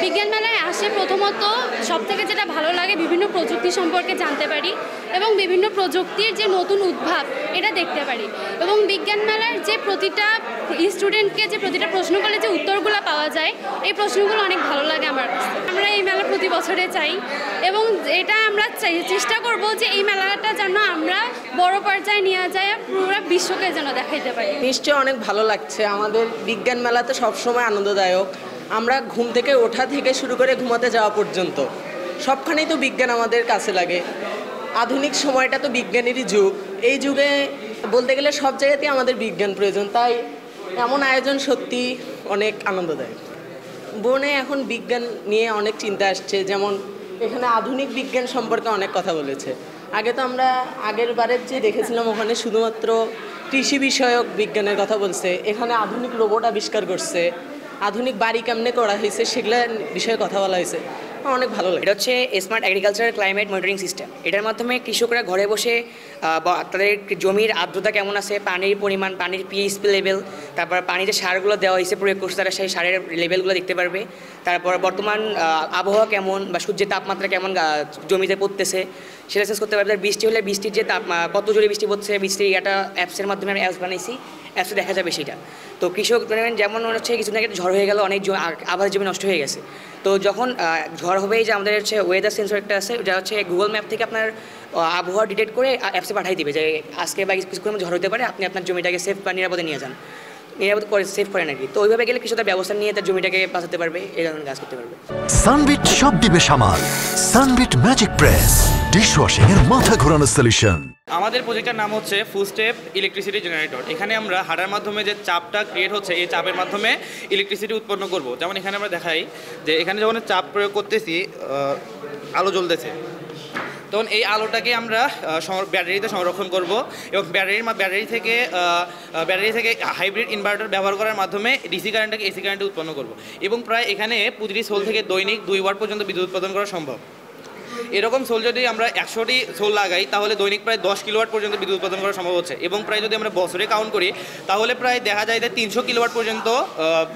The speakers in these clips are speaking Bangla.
বিজ্ঞান মেলায় আসে প্রথমত সবথেকে যেটা ভালো লাগে বিভিন্ন প্রযুক্তি সম্পর্কে জানতে পারি এবং বিভিন্ন প্রযুক্তির যে নতুন উদ্ভাব এটা দেখতে পারি এবং বিজ্ঞান মেলার যে প্রতিটা স্টুডেন্টকে যে প্রতিটা প্রশ্ন করলে যে উত্তরগুলো পাওয়া যায় এই প্রশ্নগুলো অনেক ভালো লাগে আমার কাছে। আমরা এই মেলা প্রতি বছরে চাই এবং এটা আমরা চেষ্টা করব যে এই মেলাটা যেন আমরা বড় পর্যায়ে নিয়ে যাই পুরো বিশ্বকে যেন দেখাইতে পারি। নিশ্চয়ই অনেক ভালো লাগছে। আমাদের বিজ্ঞান মেলা তো সবসময় আনন্দদায়ক। আমরা ঘুম থেকে ওঠা থেকে শুরু করে ঘুমাতে যাওয়া পর্যন্ত সবখানেই তো বিজ্ঞান আমাদের কাছে লাগে। আধুনিক সময়টা তো বিজ্ঞানেরই যুগ। এই যুগে বলতে গেলে সব জায়গাতেই আমাদের বিজ্ঞান প্রয়োজন, তাই এমন আয়োজন সত্যি অনেক আনন্দদায়ক। বনে এখন বিজ্ঞান নিয়ে অনেক চিন্তা আসছে, যেমন এখানে আধুনিক বিজ্ঞান সম্পর্কে অনেক কথা বলেছে। আগে তো আমরা আগের বারের যে দেখেছিলাম ওখানে শুধুমাত্র কৃষি বিষয়ক বিজ্ঞানের কথা বলছে, এখানে আধুনিক রোবট আবিষ্কার করছে, আধুনিক বাড়ি কেমনে করা হয়েছে সেগুলো বিষয়ে কথা বলা হয়েছে। অনেক ভালো লাগে। এটা হচ্ছে smart agriculture climate monitoring system. এটার মাধ্যমে কৃষকরা ঘরে বসে তাদের জমির আর্দ্রতা কেমন আছে, পানির পরিমাণ, পানির পিএইচ লেভেল, তারপর পানিতে সারগুলো দেওয়া হয়েছে প্রয়োগ করছে তারা সেই সারের লেভেলগুলো দেখতে পারবে। তারপর বর্তমান আবহাওয়া কেমন বা সূর্যের তাপমাত্রা কেমন জমিতে পড়তেছে সেটা শেষ করতে পারবে। বৃষ্টি হলে বৃষ্টির যে কত জোরে বৃষ্টি পড়ছে বৃষ্টির একটা অ্যাপসের মাধ্যমে আমি অ্যাপস বানাইছি, অ্যাপসে দেখা যাবে সেটা। তো কৃষক যেমন হচ্ছে কিছুদিন আগে ঝড় হয়ে গেল, অনেক আবাদ জমি নষ্ট হয়ে গেছে। তো যখন ঝড় হবে যে আমাদের হচ্ছে ওয়েদার সেন্সর একটা আছে, ওটা হচ্ছে গুগল ম্যাপ থেকে আপনার আবহাওয়া ডিটেক্ট করে অ্যাপসে পাঠিয়ে দিবে যে আজকে বা কিছুক্ষণ ঝড় হতে পারে, আপনি আপনার জমিটাকে সেফ বা নিরাপদে নিয়ে যান, নিরাপদ করে সেফ করেন আর কি। তো ওইভাবে গেলে কৃষকরা ব্যবস্থা নিয়ে তার জমিটাকে বাঁচাতে পারবে, এই ধরনের কাজ করতে পারবে। সানবিট সব দিবে সামাল। সানবিট ম্যাজিক প্রেস ডিশওয়াশিং এর মাথা ঘোরানো সলিউশন। আমাদের প্রজেক্টের নাম হচ্ছে ফুল স্টেপ ইলেকট্রিসিটি জেনারেটর। এখানে আমরা হাঁটার মাধ্যমে যে চাপটা ক্রিয়েট হচ্ছে এই চাপের মাধ্যমে ইলেকট্রিসিটি উৎপন্ন করব। যেমন এখানে আমরা দেখাই যে এখানে যখন চাপ প্রয়োগ করতেছি আলো জ্বলতেছে, তখন এই আলোটাকে আমরা ব্যাটারিতে সংরক্ষণ করব এবং ব্যাটারি থেকে হাইব্রিড ইনভার্টার ব্যবহার করার মাধ্যমে ডিসি কারেন্টটাকে এসি কারেন্টে উৎপন্ন করব এবং প্রায় এখানে প্রতিটি সোল থেকে দৈনিক 2 ওয়াট পর্যন্ত বিদ্যুৎ উৎপাদন করা সম্ভব। এরকম সোল যদি আমরা 100টি সোল লাগাই তাহলে দৈনিক প্রায় 10 কিলোওয়াট পর্যন্ত বিদ্যুৎ উৎপাদন করা সম্ভব হচ্ছে এবং প্রায় যদি আমরা বছরে কাউন্ট করি তাহলে প্রায় দেখা যায় যে 300 কিলোওয়াট পর্যন্ত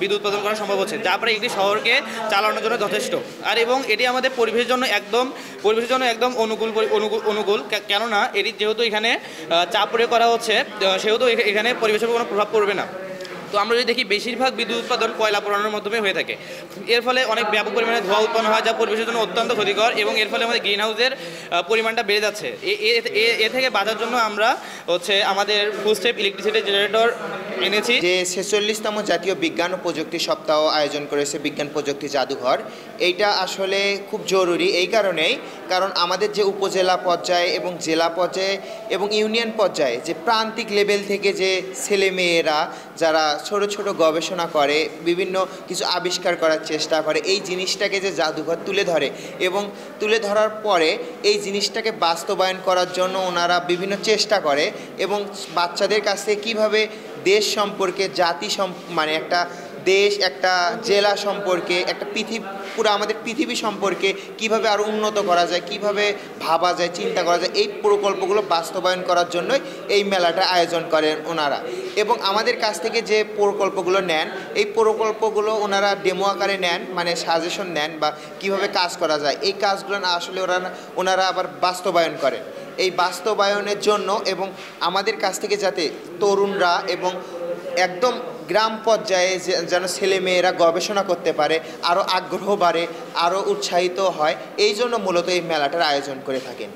বিদ্যুৎ উৎপাদন করা সম্ভব হচ্ছে, যা প্রায় একটি শহরকে চালানোর জন্য যথেষ্ট। আর এবং এটি আমাদের পরিবেশের জন্য একদম অনুকূল, কেননা এটি যেহেতু এখানে চাপ প্রয়োগ করা হচ্ছে সেহেতু এখানে পরিবেশের কোনো প্রভাব পড়বে না। তো আমরা যদি দেখি বেশিরভাগ বিদ্যুৎ উৎপাদন কয়লা পোড়ানোর মাধ্যমে হয়ে থাকে। এর ফলে অনেক ব্যাপক পরিমাণে ধোঁয়া উৎপন্ন হয় যা পরিবেশের জন্য অত্যন্ত ক্ষতিকর এবং এর ফলে আমাদের গ্রিন হাউসের পরিমাণটা বেড়ে যাচ্ছে। এ থেকে বাঁচার জন্য আমরা হচ্ছে আমাদের ফুল স্টেপ ইলেকট্রিসিটি জেনারেটর এনেছি। যে 46তম জাতীয় বিজ্ঞান ও প্রযুক্তি সপ্তাহ আয়োজন করেছে বিজ্ঞান প্রযুক্তি জাদুঘর, এইটা আসলে খুব জরুরি এই কারণেই, কারণ আমাদের যে উপজেলা পর্যায়ে এবং জেলা পর্যায়ে এবং ইউনিয়ন পর্যায়ে যে প্রান্তিক লেভেল থেকে যে ছেলেমেয়েরা যারা ছোট ছোট গবেষণা করে, বিভিন্ন কিছু আবিষ্কার করার চেষ্টা করে, এই জিনিসটাকে যে জাদুঘর তুলে ধরে এবং তুলে ধরার পরে এই জিনিসটাকে বাস্তবায়ন করার জন্য ওনারা বিভিন্ন চেষ্টা করে এবং বাচ্চাদের কাছে কিভাবে দেশ সম্পর্কে, মানে একটা দেশ, একটা জেলা সম্পর্কে, একটা পুরো আমাদের পৃথিবী সম্পর্কে কিভাবে আরও উন্নত করা যায়, কিভাবে ভাবা যায়, চিন্তা করা যায়, এই প্রকল্পগুলো বাস্তবায়ন করার জন্যই এই মেলাটা আয়োজন করেন ওনারা। এবং আমাদের কাছ থেকে যে প্রকল্পগুলো নেন এই প্রকল্পগুলো ওনারা ডেমো আকারে নেন, মানে সাজেশন নেন বা কিভাবে কাজ করা যায়, এই কাজগুলো আসলে ওনারা আবার বাস্তবায়ন করেন। এই বাস্তবায়নের জন্য এবং আমাদের কাছ থেকে যাতে তরুণরা এবং একদম গ্রাম পর্যায়ে যেন ছেলেমেয়েরা গবেষণা করতে পারে, আরও আগ্রহ বাড়ে, আরও উৎসাহিত হয়, এই জন্য মূলত এই মেলাটার আয়োজন করে থাকেন।